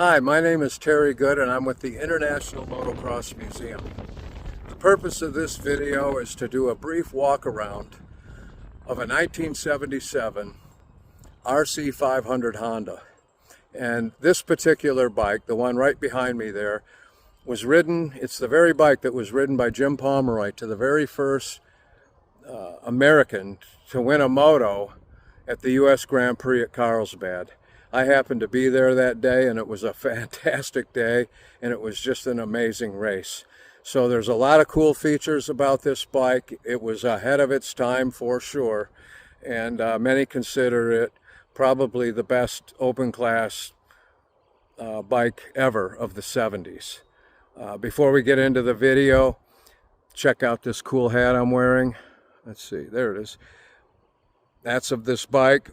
Hi, my name is Terry Good and I'm with the International Motocross Museum. The purpose of this video is to do a brief walk around of a 1977 RC500 Honda. And this particular bike, the one right behind me there, was ridden, it's the very bike that was ridden by Jim Pomeroy to the very first American to win a Moto at the US Grand Prix at Carlsbad. I happened to be there that day and it was a fantastic day and it was just an amazing race. So there's a lot of cool features about this bike. It was ahead of its time for sure, and many consider it probably the best open class bike ever of the 70s. Before we get into the video, check out this cool hat I'm wearing. Let's see, there it is. That's of this bike.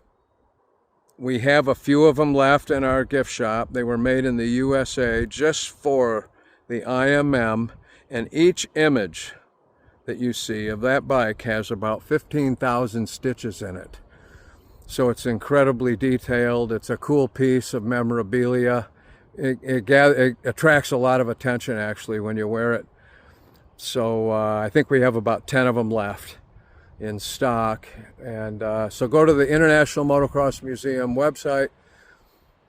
We have a few of them left in our gift shop. They were made in the USA just for the IMM, and each image that you see of that bike has about 15,000 stitches in it. So it's incredibly detailed. It's a cool piece of memorabilia. It attracts a lot of attention actually when you wear it. So I think we have about 10 of them left in stock, and so go to the International Motocross Museum website,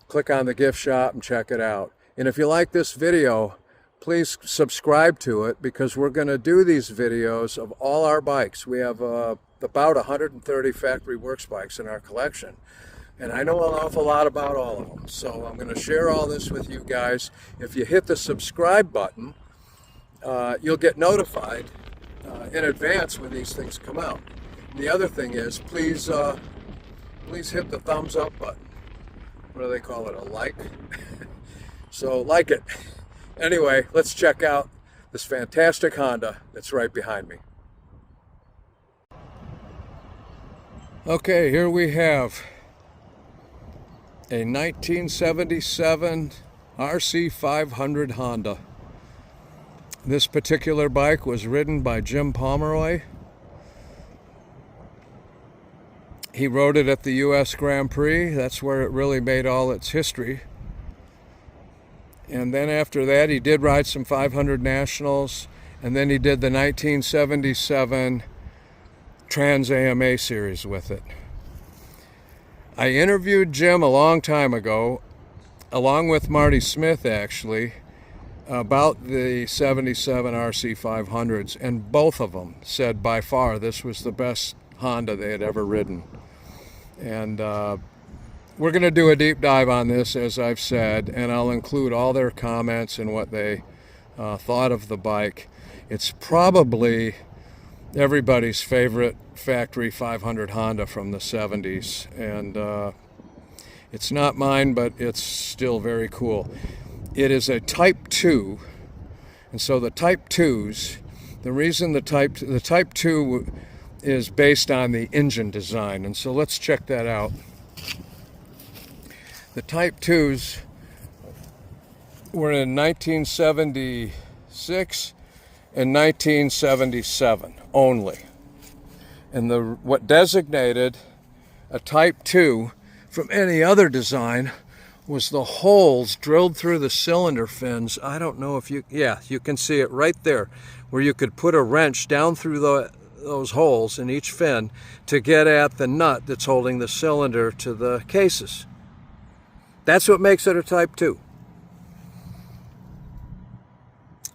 click on the gift shop and check it out. And if you like this video, please subscribe to it, because we're going to do these videos of all our bikes. We have about 130 factory works bikes in our collection, and I know an awful lot about all of them, so I'm going to share all this with you guys. If you hit the subscribe button, you'll get notified in advance when these things come out. The other thing is, please hit the thumbs up button. What do they call it, a like? So like it. Anyway, let's check out this fantastic Honda that's right behind me. Okay, here we have a 1977 RC500 Honda. This particular bike was ridden by Jim Pomeroy. He rode it at the US Grand Prix. That's where it really made all its history. And then after that, he did ride some 500 Nationals, and then he did the 1977 Trans AMA series with it. I interviewed Jim a long time ago, along with Marty Smith actually, about the 77 RC500s, and both of them said by far this was the best Honda they had ever ridden. And we're going to do a deep dive on this, as I've said, and I'll include all their comments and what they thought of the bike. It's probably everybody's favorite factory 500 Honda from the 70s, and it's not mine, but it's still very cool. It is a Type 2, and so the Type 2s, the reason the Type 2 is based on the engine design, and so let's check that out. The Type 2s were in 1976 and 1977 only, and what designated a Type 2 from any other design was the holes drilled through the cylinder fins. I don't know if you can see it right there, where you could put a wrench down through those holes in each fin to get at the nut that's holding the cylinder to the cases. That's what makes it a Type 2.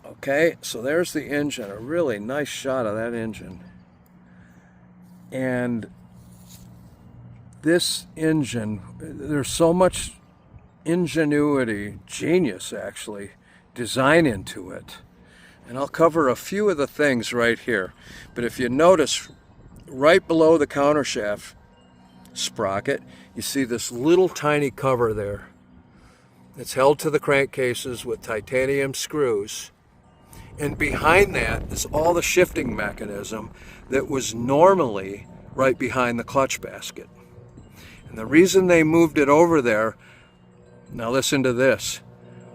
Okay, so there's the engine, a really nice shot of that engine. And this engine, there's so much ingenuity, genius actually, design into it. And I'll cover a few of the things right here. But if you notice, right below the countershaft sprocket, you see this little tiny cover there. It's held to the crankcases with titanium screws. And behind that is all the shifting mechanism that was normally right behind the clutch basket. And the reason they moved it over there, now listen to this,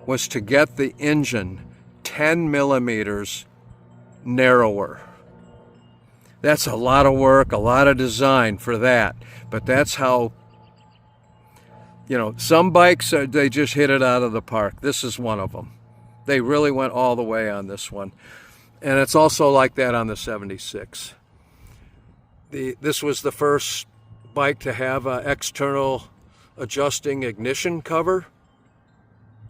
was to get the engine 10 millimeters narrower. That's a lot of work, a lot of design for that, but that's how You know, some bikes, they just hit it out of the park. This is one of them. They really went all the way on this one. And it's also like that on the 76. This was the first bike to have an external adjusting ignition cover.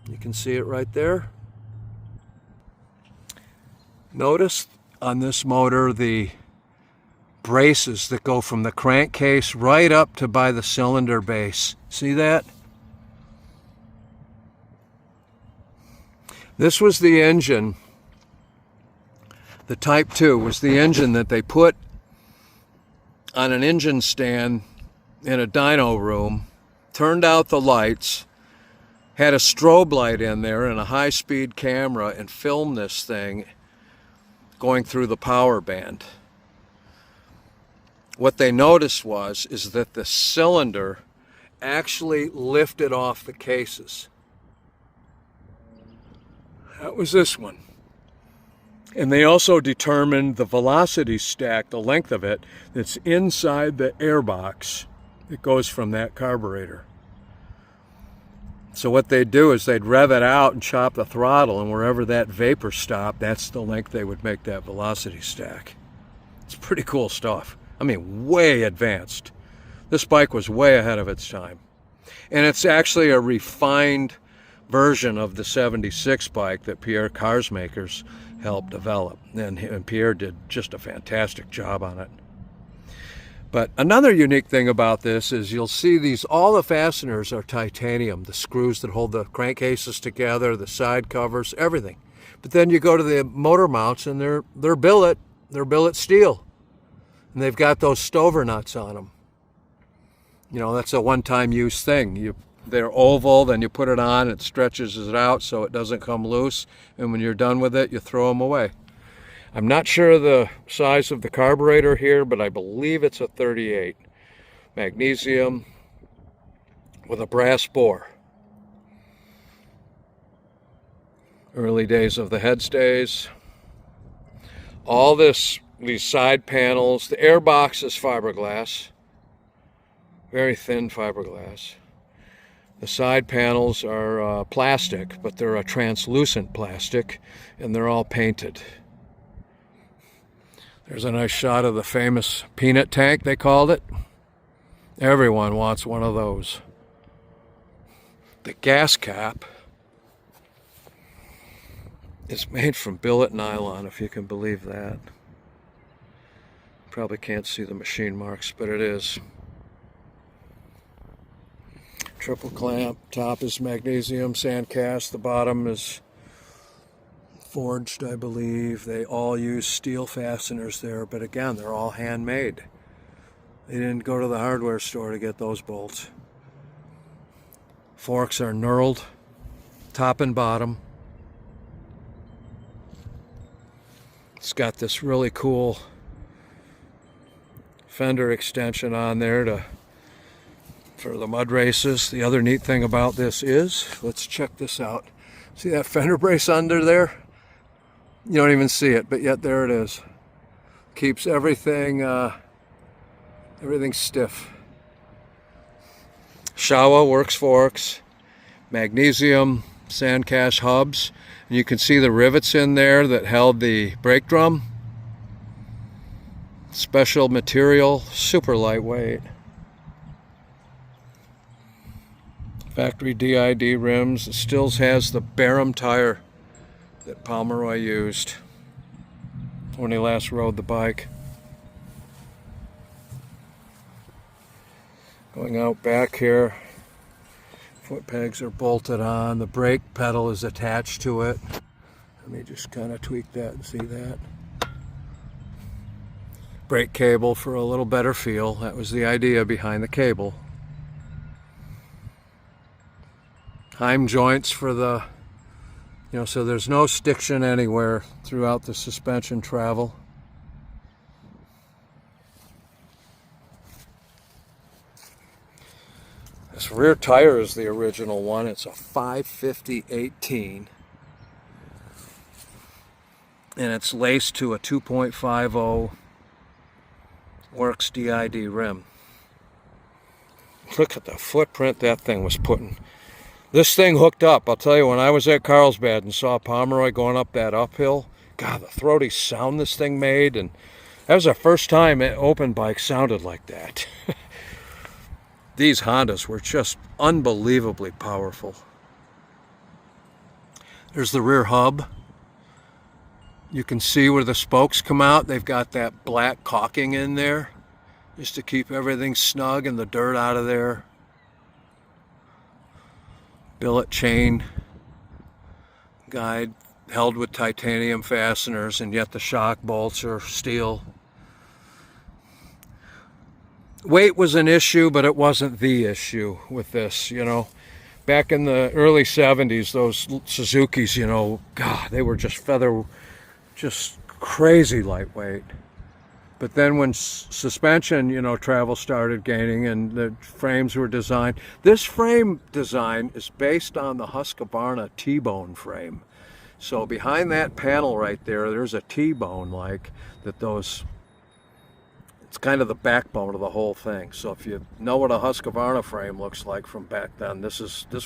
You can see it right there. Notice on this motor the braces that go from the crankcase right up to by the cylinder base. See that? This was the engine. The Type 2 was the engine that they put on an engine stand in a dyno room, turned out the lights, had a strobe light in there and a high-speed camera, and filmed this thing going through the power band. What they noticed is that the cylinder actually lifted off the cases. That was this one. And they also determined the velocity stack, the length of it, that's inside the airbox that goes from that carburetor. So what they'd do is they'd rev it out and chop the throttle, and wherever that vapor stopped, that's the length they would make that velocity stack. It's pretty cool stuff. I mean, way advanced. This bike was way ahead of its time. And it's actually a refined version of the 76 bike that Pierre Carsmakers helped develop. And Pierre did just a fantastic job on it. But another unique thing about this is you'll see all the fasteners are titanium, the screws that hold the crankcases together, the side covers, everything. But then you go to the motor mounts and they're billet steel. And they've got those stover nuts on them. You know, that's a one-time use thing. They're oval, then you put it on, it stretches it out so it doesn't come loose, and when you're done with it, you throw them away. I'm not sure the size of the carburetor here, but I believe it's a 38. Magnesium with a brass bore. Early days of the head stays. All these side panels, the airbox is fiberglass. Very thin fiberglass. The side panels are plastic, but they're a translucent plastic, and they're all painted. There's a nice shot of the famous peanut tank, they called it. Everyone wants one of those. The gas cap is made from billet nylon, if you can believe that. Probably can't see the machine marks, but it is. Triple clamp, top is magnesium sand cast, the bottom is forged, I believe. They all use steel fasteners there, but again, they're all handmade. They didn't go to the hardware store to get those bolts. Forks are knurled, top and bottom. It's got this really cool fender extension on there for the mud races. The other neat thing about this is, let's check this out. See that fender brace under there? You don't even see it, but yet there it is. Keeps everything stiff. Showa Works forks, magnesium sand cast hubs. And you can see the rivets in there that held the brake drum. Special material, super lightweight. Factory DID rims. It still has the Barham tire that Pomeroy used when he last rode the bike. Going out back here, foot pegs are bolted on, the brake pedal is attached to it. Let me just kind of tweak that and see that. Brake cable for a little better feel. That was the idea behind the cable. Heim joints for the, so there's no stiction anywhere throughout the suspension travel. This rear tire is the original one. It's a 550/18. And it's laced to a 2.50 Works DID rim. Look at the footprint that thing was putting. This thing hooked up. I'll tell you, when I was at Carlsbad and saw Pomeroy going up that uphill, God, the throaty sound this thing made, and that was the first time an open bike sounded like that. These Hondas were just unbelievably powerful. There's the rear hub. You can see where the spokes come out. They've got that black caulking in there just to keep everything snug and the dirt out of there. Billet chain guide held with titanium fasteners, and yet the shock bolts are steel. Weight was an issue, but it wasn't the issue with this, you know. Back in the early 70s, those Suzukis, you know, God, they were just crazy lightweight. But then when suspension, you know, travel started gaining and the frames were designed. This frame design is based on the Husqvarna T-bone frame. So behind that panel right there, there's a T-bone like that those, it's kind of the backbone of the whole thing. So if you know what a Husqvarna frame looks like from back then, this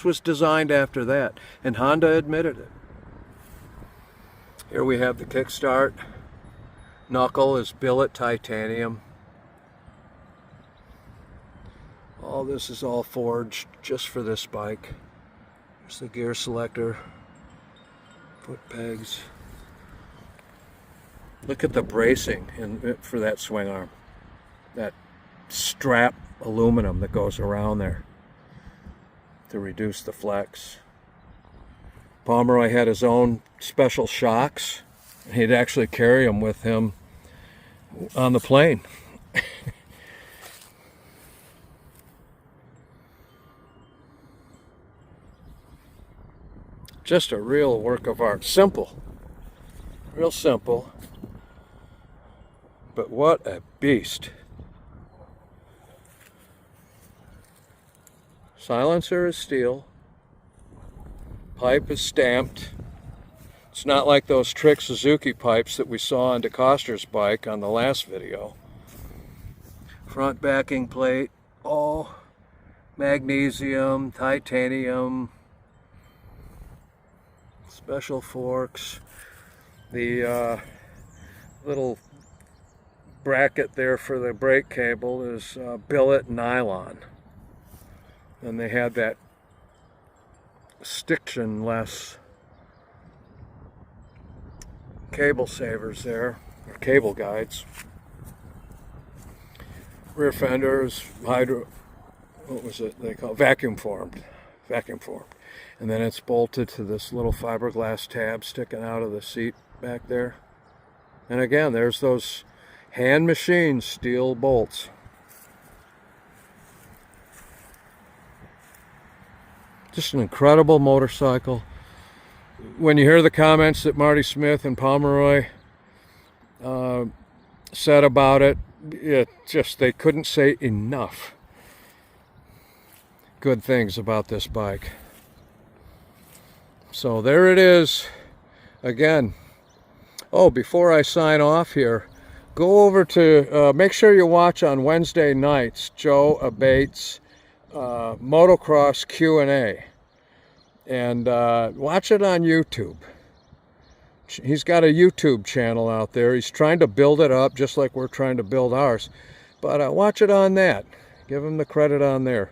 was designed after that, and Honda admitted it. Here we have the kickstart. Knuckle is billet titanium. All this is all forged just for this bike. There's the gear selector, foot pegs. Look at the bracing for that swing arm. That strap aluminum that goes around there to reduce the flex. Pomeroy had his own special shocks. He'd actually carry them with him on the plane. Just a real work of art. Simple. Real simple. But what a beast. Silencer is steel. Pipe is stamped. It's not like those trick Suzuki pipes that we saw on DeCoster's bike on the last video. Front backing plate, all magnesium, titanium, special forks. The little bracket there for the brake cable is billet nylon. And they had that stiction-less cable savers there, or cable guides. Rear fenders, what was it they call it? Vacuum formed. And then it's bolted to this little fiberglass tab sticking out of the seat back there. And again, there's those hand machined steel bolts. Just an incredible motorcycle. When you hear the comments that Marty Smith and Pomeroy said about it, they couldn't say enough good things about this bike. So there it is again. Oh, before I sign off here, go over to, make sure you watch on Wednesday nights, Joe Abate's Motocross Q&A. And watch it on YouTube. He's got a YouTube channel out there. He's trying to build it up just like we're trying to build ours. But watch it on that. Give him the credit on there.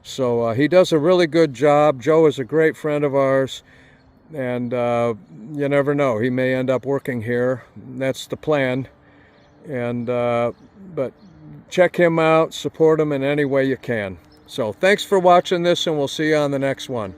So he does a really good job. Joe is a great friend of ours. And you never know. He may end up working here. That's the plan. And but check him out. Support him in any way you can. So thanks for watching this, and we'll see you on the next one.